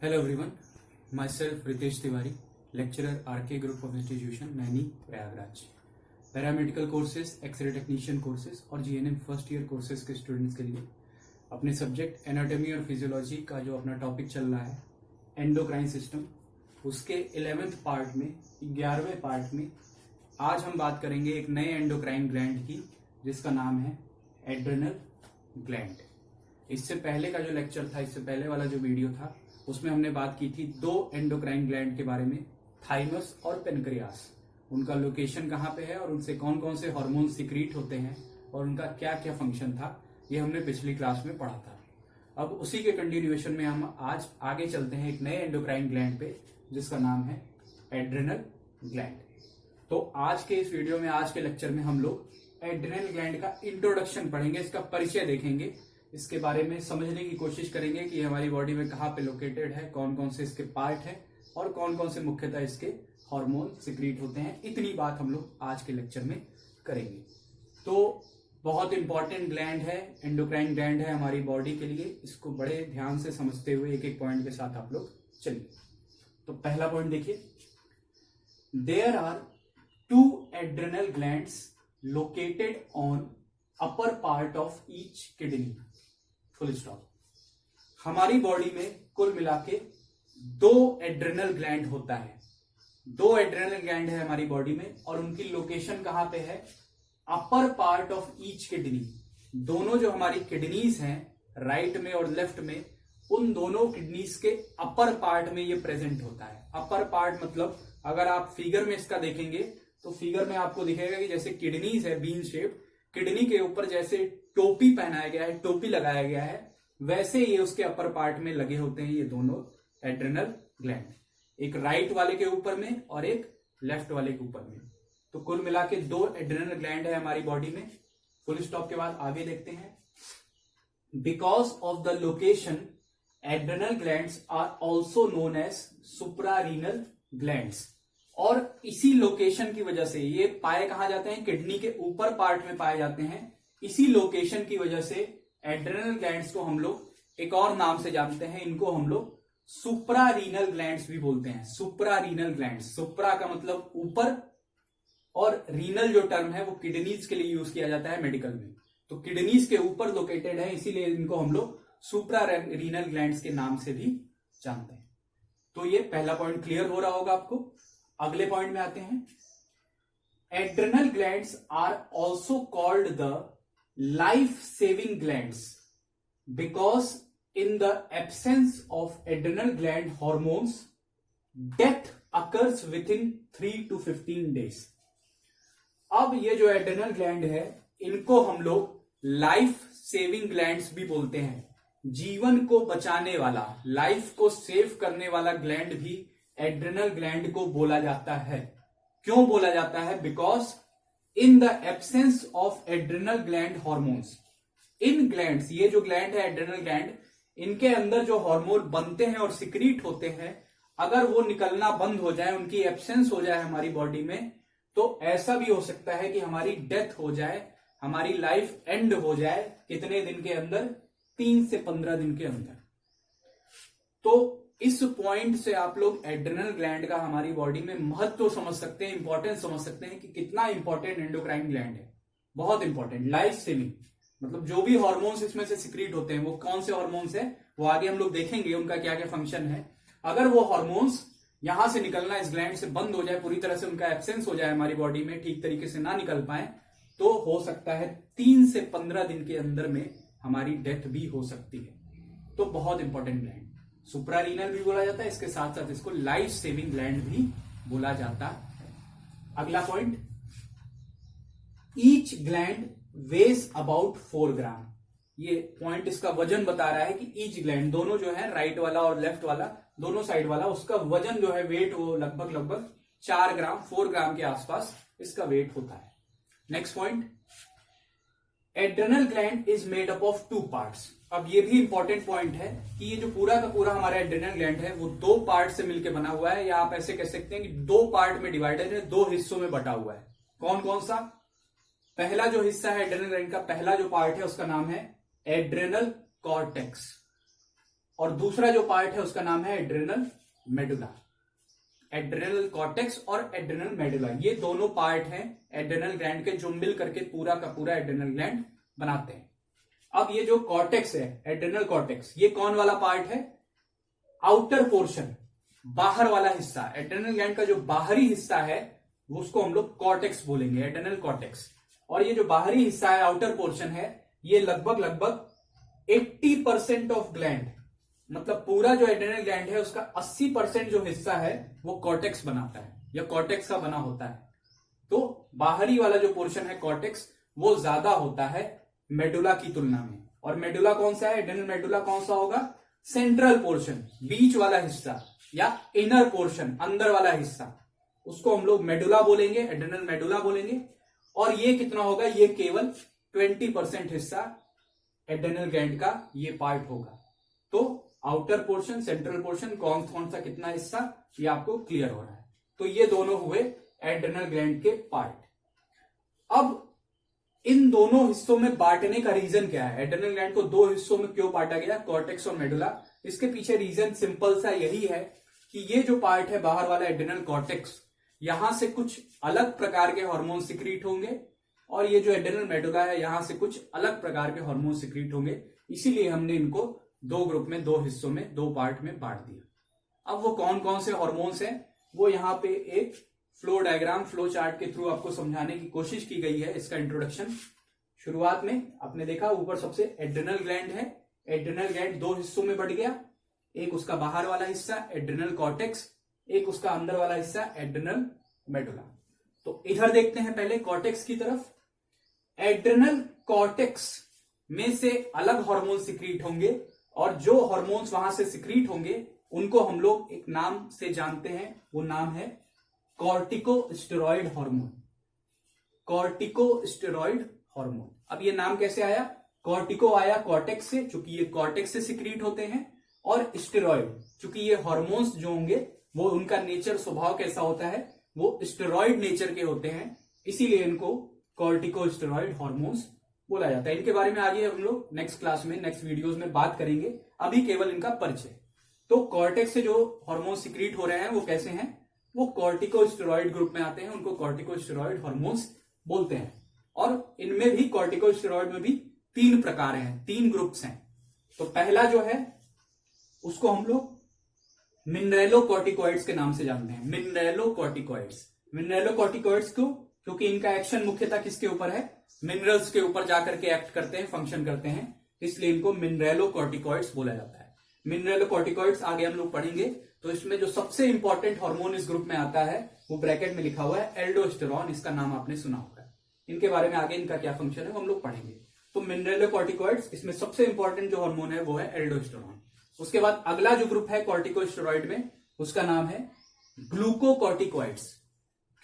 Hello everyone, myself Ritesh Tiwari, lecturer RK Group of Institution, Naini Prayagraj. Paramedical courses, X-ray technician courses और GNM first year courses के students के लिए अपने subject anatomy और physiology का जो अपना टॉपिक चल रहा है एंडोक्राइन सिस्टम, उसके 11th पार्ट में 11वें पार्ट में आज हम बात करेंगे एक नए एंडोक्राइन ग्लैंड की जिसका नाम है एड्रेनल ग्लैंड। इससे पहले का जो लेक्चर था, इससे पहले वाला जो वीडियो था, उसमें हमने बात की थी दो एंडोक्राइन ग्लैंड के बारे में, थाइमस और पेनक्रियास। उनका लोकेशन कहाँ पे है और उनसे कौन कौन से हार्मोन सिक्रीट होते हैं और उनका क्या क्या फंक्शन था, ये हमने पिछली क्लास में पढ़ा था। अब उसी के कंटिन्यूएशन में हम आज आगे चलते हैं एक नए एंडोक्राइन ग्लैंड पे जिसका नाम है एड्रेनल ग्लैंड। तो आज के इस वीडियो में, आज के लेक्चर में हम लोग एड्रेनल ग्लैंड का इंट्रोडक्शन पढ़ेंगे, इसका परिचय देखेंगे, इसके बारे में समझने की कोशिश करेंगे कि हमारी बॉडी में कहाँ पे लोकेटेड है, कौन कौन से इसके पार्ट हैं और कौन कौन से मुख्यतः इसके हार्मोन सिक्रीट होते हैं। इतनी बात हम लोग आज के लेक्चर में करेंगे। तो बहुत इंपॉर्टेंट ग्लैंड है, एंडोक्राइन ग्लैंड है हमारी बॉडी के लिए। इसको बड़े ध्यान से समझते हुए एक एक पॉइंट के साथ आप लोग चलिए। तो पहला पॉइंट देखिए, there are two adrenal glands located on upper part of each kidney, full stop. हमारी बॉडी में कुल मिला के दो एड्रेनल ग्लैंड होता है, दो एड्रेनल ग्लैंड है हमारी बॉडी में और उनकी लोकेशन कहां पे है, अपर पार्ट ऑफ ईच किडनी। दोनों जो हमारी किडनीज हैं, राइट में और लेफ्ट में, उन दोनों किडनीज के अपर पार्ट में ये प्रेजेंट होता है। अपर पार्ट मतलब अगर आप फिगर में इसका देखेंगे तो फिगर में आपको दिखेगा कि जैसे किडनीज है बीन शेप, किडनी के ऊपर जैसे टोपी पहनाया गया है, टोपी लगाया गया है, वैसे ये उसके अपर पार्ट में लगे होते हैं ये दोनों एड्रेनल ग्लैंड, एक राइट वाले के ऊपर में और एक लेफ्ट वाले के ऊपर में। तो कुल मिला के दो एड्रेनल ग्लैंड है हमारी बॉडी में। फुल स्टॉप के बाद आगे देखते हैं, because of the location adrenal glands are also known as suprarenal glands. और इसी लोकेशन की वजह से ये पाए कहा जाते हैं, किडनी के ऊपर पार्ट में पाए जाते हैं। इसी लोकेशन की वजह से एड्रेनल ग्लैंड्स को हम लोग एक और नाम से जानते हैं, इनको हम लोग सुप्रारीनल ग्लैंड्स भी बोलते हैं। सुप्रारीनल ग्लैंड्स, सुप्रा का मतलब ऊपर और रीनल जो टर्म है वो किडनीज के लिए यूज किया जाता है मेडिकल में। तो किडनीज के ऊपर लोकेटेड है, इसीलिए इनको हम लोग सुप्रारीनल ग्लैंड्स के नाम से भी जानते हैं। तो ये पहला पॉइंट क्लियर हो रहा होगा आपको। अगले पॉइंट में आते हैं, adrenal glands are also called the life saving glands because in the absence of adrenal gland hormones, death occurs within 3 to 15 days. अब ये जो एड्रेनल ग्लैंड है, इनको हम लोग लाइफ सेविंग ग्लैंड्स भी बोलते हैं। जीवन को बचाने वाला, लाइफ को सेव करने वाला ग्लैंड भी एड्रेनल ग्लैंड को बोला जाता है। क्यों बोला जाता है? Because in the absence of adrenal gland hormones, in glands, ये जो ग्लैंड है एड्रेनल ग्लैंड, इनके अंदर जो हार्मोन बनते हैं और सिक्रीट होते हैं, अगर वो निकलना बंद हो जाए, उनकी एब्सेंस हो जाए हमारी बॉडी में, तो ऐसा भी हो सकता है कि हमारी डेथ हो जाए, हमारी लाइफ एंड हो जाए। कितने दिन के अंदर? 3 से 15 दिन के अंदर। तो इस पॉइंट से आप लोग एड्रेनल ग्लैंड का हमारी बॉडी में महत्व समझ सकते हैं, इंपॉर्टेंस समझ सकते हैं कि कितना इंपॉर्टेंट एंडोक्राइन ग्लैंड है। बहुत इंपॉर्टेंट, लाइफ सेविंग। मतलब जो भी हार्मोन्स इसमें से सिक्रीट होते हैं, वो कौन से हार्मोन्स है वो आगे हम लोग देखेंगे, उनका क्या क्या फंक्शन है। अगर वो हार्मोन्स यहां से निकलना इस ग्लैंड से बंद हो जाए, पूरी तरह से उनका एब्सेंस हो जाए, हमारी बॉडी में ठीक तरीके से ना निकल पाए, तो हो सकता है 3 से 15 दिन के अंदर में हमारी डेथ भी हो सकती है। तो बहुत इंपॉर्टेंट ग्लैंड, सुप्रारीनल भी बोला जाता है, इसके साथ साथ इसको लाइफ सेविंग ग्लैंड भी बोला जाता है। अगला पॉइंट, ईच ग्लैंड वेस अबाउट 4 ग्राम। ये पॉइंट इसका वजन बता रहा है कि ईच ग्लैंड, दोनों जो है राइट वाला और लेफ्ट वाला, दोनों साइड वाला, उसका वजन जो है, वेट, वो लगभग 4 ग्राम 4 ग्राम के आसपास इसका वेट होता है। Next point, adrenal gland is made up of 2 parts. अब ये भी इंपॉर्टेंट पॉइंट है कि ये जो पूरा का पूरा हमारा एड्रेनल ग्लैंड है वो 2 पार्ट से मिलकर बना हुआ है, या आप ऐसे कह सकते हैं कि 2 पार्ट में डिवाइडेड है, 2 हिस्सों में बटा हुआ है। कौन कौन सा? पहला जो हिस्सा है एड्रेनल ग्लैंड का, पहला जो पार्ट है उसका नाम है एड्रेनल कॉर्टेक्स, और दूसरा जो पार्ट है उसका नाम है एड्रेनल मेडुला। एड्रेनल कॉर्टेक्स और एड्रेनल मेडुला, ये दोनों पार्ट हैं एड्रेनल ग्लैंड के, जो मिल करके पूरा का पूरा एड्रेनल ग्लैंड बनाते हैं। अब ये जो कॉर्टेक्स है, एड्रेनल कॉर्टेक्स, ये कौन वाला पार्ट है? आउटर पोर्शन, बाहर वाला हिस्सा। एड्रेनल ग्लैंड का जो बाहरी हिस्सा है उसको हम लोग कॉर्टेक्स बोलेंगे, एड्रेनल कॉर्टेक्स। और ये जो बाहरी हिस्सा है, आउटर पोर्शन है, ये लगभग 80% ऑफ ग्लैंड, मतलब पूरा जो एड्रेनल ग्लैंड है उसका 80% जो हिस्सा है वो कॉर्टेक्स बनाता है या कॉर्टेक्स का बना होता है। तो बाहरी वाला जो पोर्शन है कॉर्टेक्स, वो ज्यादा होता है मेडुला की तुलना में। और मेडुला कौन सा है? एड्रेनल मेडुला कौन सा होगा? सेंट्रल पोर्शन, बीच वाला हिस्सा या इनर पोर्शन, अंदर वाला हिस्सा, उसको हम लोग मेडुला बोलेंगे, एड्रेनल मेडुला बोलेंगे। और ये कितना होगा? ये केवल 20% हिस्सा एड्रेनल ग्लैंड का ये पार्ट होगा। तो आउटर पोर्शन, सेंट्रल पोर्शन, कौन कौन सा कितना हिस्सा, ये आपको क्लियर हो रहा है। तो ये दोनों हुए एड्रेनल ग्लैंड के पार्ट। अब इन दोनों हिस्सों में बांटने का रीजन क्या है? एड्रेनल ग्लैंड को दो हिस्सों में क्यों बांटा गया, कॉर्टेक्स और मेडुला? इसके पीछे रीजन सिंपल सा यही है कि ये जो पार्ट है बाहर वाला एड्रेनल कॉर्टेक्स, यहां से कुछ अलग प्रकार के हार्मोन सिक्रीट होंगे और ये जो एड्रेनल मेडुला है यहां से कुछ अलग प्रकार के हार्मोन सिक्रीट होंगे। इसीलिए हमने इनको दो ग्रुप में, दो हिस्सों में, दो पार्ट में बांट दिया। अब वो कौन कौन से हार्मोन्स हैं वो यहाँ पे एक फ्लो डायग्राम, फ्लो चार्ट के थ्रू आपको समझाने की कोशिश की गई है। इसका इंट्रोडक्शन शुरुआत में आपने देखा, ऊपर सबसे एड्रेनल ग्लैंड है। एड्रेनल ग्लैंड दो हिस्सों में बढ़ गया, एक उसका बाहर वाला हिस्सा एड्रेनल कॉर्टेक्स, एक उसका अंदर वाला हिस्सा एड्रेनल मेडुला। तो इधर देखते हैं पहले कॉर्टेक्स की तरफ। एड्रेनल कॉर्टेक्स में से अलग हार्मोन सिक्रीट होंगे और जो हार्मोन्स वहां से सिक्रीट होंगे उनको हम लोग एक नाम से जानते हैं, वो नाम है कॉर्टिकोस्टेरॉइड हार्मोन। Corticosteroid hormone. अब ये नाम कैसे आया? कॉर्टिको आया कॉर्टेक्स से, चूंकि ये कॉर्टेक्स से सिक्रीट होते हैं, और स्टेरॉइड, चूंकि ये हार्मोन्स जो होंगे वो उनका नेचर, स्वभाव कैसा होता है, वो स्टेरॉइड नेचर के होते हैं, इसीलिए इनको कॉर्टिकोस्टेरॉइड हार्मोन्स बोला जाता है। इनके बारे में आगे हम लोग नेक्स्ट क्लास में, नेक्स्ट वीडियोस में बात करेंगे, अभी केवल इनका परिचय। तो कॉर्टेक्स से जो हार्मोन सिक्रीट हो रहे हैं वो कैसे हैं? वो कॉर्टिकोस्टेरॉइड ग्रुप में आते हैं, उनको कॉर्टिकोस्टेरॉइड हार्मोन्स बोलते हैं। और इनमें भी, कॉर्टिकोस्टेरॉइड में भी 3 प्रकार हैं, 3 ग्रुप्स हैं। तो पहला जो है उसको हम लोग मिनरेलोकॉर्टिकॉइड्स के नाम से जानते हैं। मिनरेलोकॉर्टिकॉइड्स। मिनरेलोकॉर्टिकॉइड्स क्यों? क्योंकि इनका एक्शन मुख्यतः किसके ऊपर है? मिनरल्स के ऊपर जाकर के एक्ट करते हैं, फंक्शन करते हैं, इसलिए इनको मिनरेलोकॉर्टिकॉइड्स बोला जाता है। मिनरेलोकॉर्टिकॉइड्स आगे हम लोग पढ़ेंगे। तो इसमें जो सबसे इंपॉर्टेंट हार्मोन इस ग्रुप में आता है वो ब्रैकेट में लिखा हुआ है एल्डोस्टेरॉन। इसका नाम आपने सुना होगा। इनके बारे में आगे इनका क्या फंक्शन है वो हम लोग पढ़ेंगे। तो मिनरेलोकॉर्टिकॉइड्स, इसमें सबसे इंपॉर्टेंट जो हार्मोन है वो है एल्डोस्टेरॉन। उसके बाद अगला जो ग्रुप है कॉर्टिकोस्टेरॉइड में, उसका नाम है ग्लूकोकॉर्टिकॉइड्स।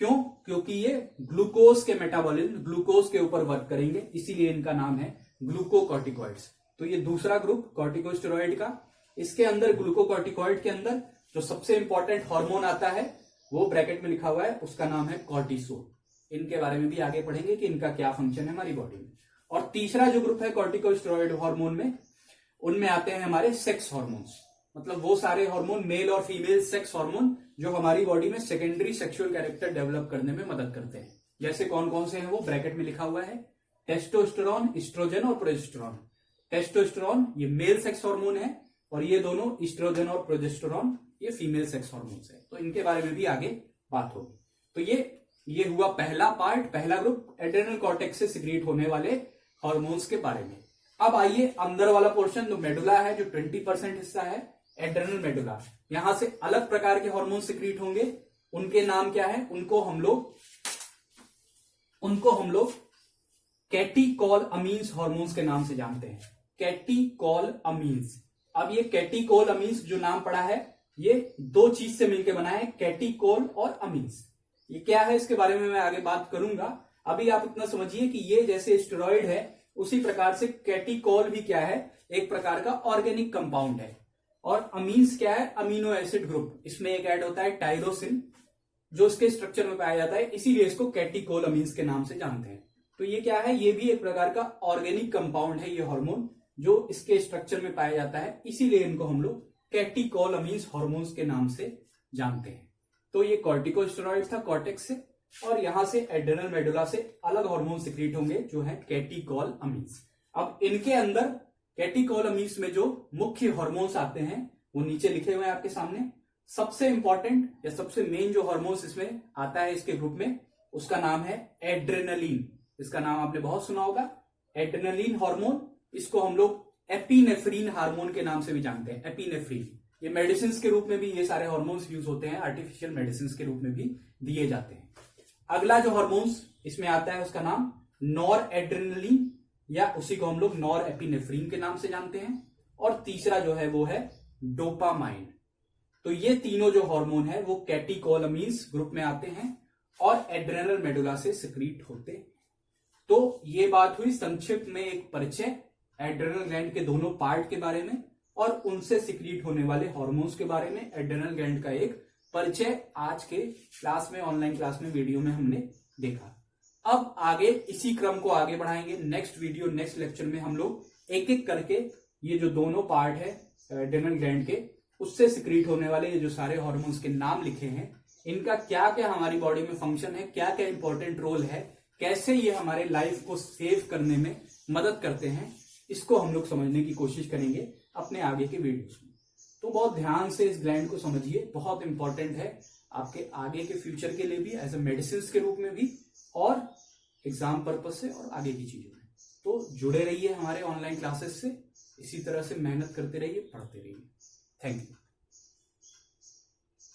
क्यों? क्योंकि ये ग्लूकोज के मेटाबॉलिज्म, ग्लूकोज के ऊपर वर्क करेंगे, इसीलिए इनका नाम है ग्लूकोकॉर्टिकॉइड्स। तो ये दूसरा ग्रुप कॉर्टिकोस्टेरॉइड का। इसके अंदर, ग्लूकोकॉर्टिकॉइड के अंदर जो सबसे इंपॉर्टेंट हार्मोन आता है वो ब्रैकेट में लिखा हुआ है, उसका नाम है कॉर्टिसोल। इनके बारे में भी आगे पढ़ेंगे कि इनका क्या फंक्शन है हमारी बॉडी में। और तीसरा जो ग्रुप है कॉर्टिकोस्टेरॉइड हार्मोन में, उनमें आते हैं हमारे सेक्स हार्मोन्स, मतलब वो सारे हार्मोन, मेल और फीमेल सेक्स हार्मोन, जो हमारी बॉडी में सेकेंडरी सेक्सुअल कैरेक्टर डेवलप करने में मदद करते हैं। जैसे कौन कौन से हैं वो ब्रैकेट में लिखा हुआ है। टेस्टोस्टेरोन, एस्ट्रोजन और प्रोजेस्टेरॉन। टेस्टोस्टेरोन ये मेल सेक्स हार्मोन है और ये दोनों एस्ट्रोजन और प्रोजेस्टेरॉन ये फीमेल सेक्स हार्मोन्स है। तो इनके बारे में भी आगे बात होगी। तो ये हुआ पहला पार्ट, पहला ग्रुप, एड्रेनल कॉर्टेक्स से सिक्रीट होने वाले हार्मोन्स के बारे में। अब आइए अंदर वाला पोर्शन, जो मेडुला है, जो 20% हिस्सा है, एड्रेनल मेडुला, यहां से अलग प्रकार के हार्मोन सिक्रीट होंगे। उनके नाम क्या है? उनको हम लोग कैटीकॉल अमीन्स हार्मोन्स के नाम से जानते हैं। Catechol amines. अब ये कैटीकॉल अमीन्स जो नाम पड़ा है, ये 2 चीज से मिलकर बना है, कैटीकॉल और अमीन्स। ये क्या है इसके बारे में मैं आगे बात करूंगा। अभी आप इतना समझिए कि ये जैसे स्टेरॉइड है उसी प्रकार से कैटीकॉल भी क्या है? एक प्रकार का ऑर्गेनिक कंपाउंड है। और अमीन्स क्या है? Amino acid group. इसमें एक ऐड होता है टायरोसिन, जो इसके स्ट्रक्चर में पाया जाता है, इसीलिए इसको कैटीकॉल अमीन्स के नाम से जानते हैं। तो ये क्या है? ये भी एक प्रकार का ऑर्गेनिक कंपाउंड है, ये हार्मोन जो इसके स्ट्रक्चर में पाया जाता है, इसीलिए इनको हम लोग कैटिकोलमीन्स हॉर्मोन्स के नाम से जानते हैं। तो ये कॉर्टिकोस्टेरॉइड था कॉर्टेक्स से, और यहां से एड्रेनल मेडुला से अलग हार्मोन सिक्रीट होंगे जो है कैटिकोलमीन्स। अब इनके अंदर कैटिकोलमीन्स में जो मुख्य हार्मोन्स आते हैं वो नीचे लिखे हुए हैं आपके सामने। सबसे इंपॉर्टेंट या सबसे मेन जो हार्मोन्स इसमें आता है इसके ग्रुप में, उसका नाम है एड्रेनलिन। इसका नाम आपने बहुत सुना होगा, एड्रेनलिन हार्मोन। इसको हम लोग एपिनेफ्रीन हार्मोन के नाम से भी जानते हैं, एपिनेफ्रीन। ये मेडिसिन के रूप में भी ये सारे हार्मोन्स यूज होते हैं, आर्टिफिशियल मेडिसिन के रूप में भी दिए जाते हैं। अगला जो हार्मोन्स इसमें आता है उसका नाम नॉर एड्रेनलिन, या उसी को हम लोग नॉर एपिनेफ्रीन के नाम से जानते हैं। और तीसरा जो है वो है डोपामाइन। तो ये तीनों जो हार्मोन है वो कैटिकोलमीन्स ग्रुप में आते हैं और एड्रेनल मेडुला से सिक्रीट होते हैं। तो ये बात हुई संक्षिप्त में एक परिचय एड्रेनल ग्लैंड के दोनों पार्ट के बारे में और उनसे सिक्रीट होने वाले हार्मोन्स के बारे में। एड्रेनल ग्लैंड का एक परिचय आज के क्लास में, ऑनलाइन क्लास में, वीडियो में हमने देखा। अब आगे इसी क्रम को आगे बढ़ाएंगे। नेक्स्ट वीडियो, नेक्स्ट लेक्चर में हम लोग एक एक करके ये जो दोनों पार्ट है एड्रेनल ग्लैंड के, उससे सिक्रीट होने वाले ये जो सारे हार्मोन्स के नाम लिखे हैं, इनका क्या क्या हमारी बॉडी में फंक्शन है, क्या क्या इंपॉर्टेंट रोल है, कैसे ये हमारे लाइफ को सेव करने में मदद करते हैं, इसको हम लोग समझने की कोशिश करेंगे अपने आगे के वीडियोस में। तो बहुत ध्यान से इस ग्लैंड को समझिए, बहुत इंपॉर्टेंट है आपके आगे के फ्यूचर के लिए भी, एज ए मेडिसिन के रूप में भी, और एग्जाम पर्पज से और आगे की चीजों में। तो जुड़े रहिए हमारे ऑनलाइन क्लासेस से, इसी तरह से मेहनत करते रहिए, पढ़ते रहिए। Thank you.